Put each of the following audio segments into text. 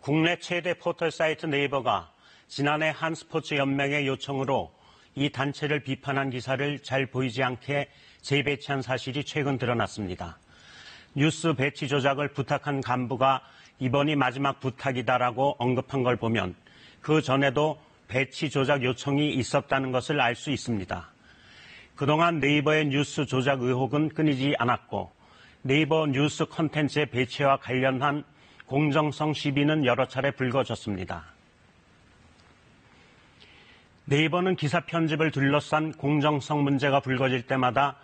국내 최대 포털 사이트 네이버가 지난해 한 스포츠 연맹의 요청으로 이 단체를 비판한 기사를 잘 보이지 않게 재배치한 사실이 최근 드러났습니다. 뉴스 배치 조작을 부탁한 간부가 이번이 마지막 부탁이다라고 언급한 걸 보면 그 전에도 배치 조작 요청이 있었다는 것을 알 수 있습니다. 그동안 네이버의 뉴스 조작 의혹은 끊이지 않았고 네이버 뉴스 콘텐츠의 배치와 관련한 공정성 시비는 여러 차례 불거졌습니다. 네이버는 기사 편집을 둘러싼 공정성 문제가 불거질 때마다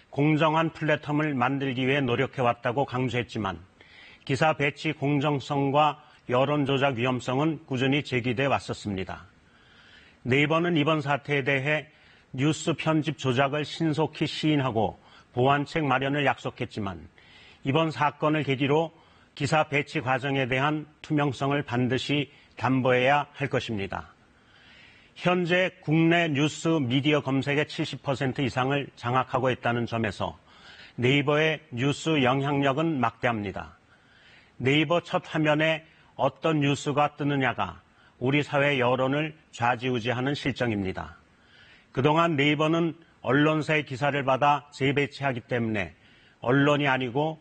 공정한 플랫폼을 만들기 위해 노력해왔다고 강조했지만 기사 배치 공정성과 여론 조작 위험성은 꾸준히 제기돼 왔었습니다. 네이버는 이번 사태에 대해 뉴스 편집 조작을 신속히 시인하고 보완책 마련을 약속했지만 이번 사건을 계기로 기사 배치 과정에 대한 투명성을 반드시 담보해야 할 것입니다. 현재 국내 뉴스 미디어 검색의 70% 이상을 장악하고 있다는 점에서 네이버의 뉴스 영향력은 막대합니다. 네이버 첫 화면에 어떤 뉴스가 뜨느냐가 우리 사회 여론을 좌지우지하는 실정입니다. 그동안 네이버는 언론사의 기사를 받아 재배치하기 때문에 언론이 아니고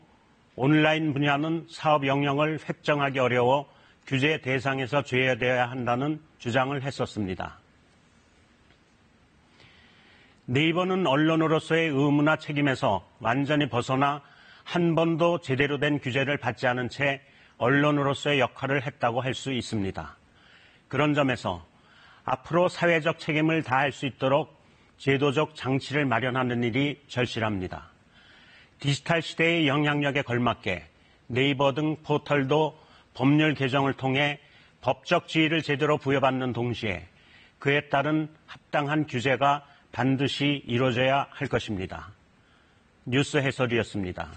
온라인 분야는 사업 영역을 획정하기 어려워 규제 대상에서 제외되어야 한다는 주장을 했었습니다. 네이버는 언론으로서의 의무나 책임에서 완전히 벗어나 한 번도 제대로 된 규제를 받지 않은 채 언론으로서의 역할을 했다고 할 수 있습니다. 그런 점에서 앞으로 사회적 책임을 다할 수 있도록 제도적 장치를 마련하는 일이 절실합니다. 디지털 시대의 영향력에 걸맞게 네이버 등 포털도 법률 개정을 통해 법적 지위를 제대로 부여받는 동시에 그에 따른 합당한 규제가 반드시 이루어져야 할 것입니다. 뉴스 해설이었습니다.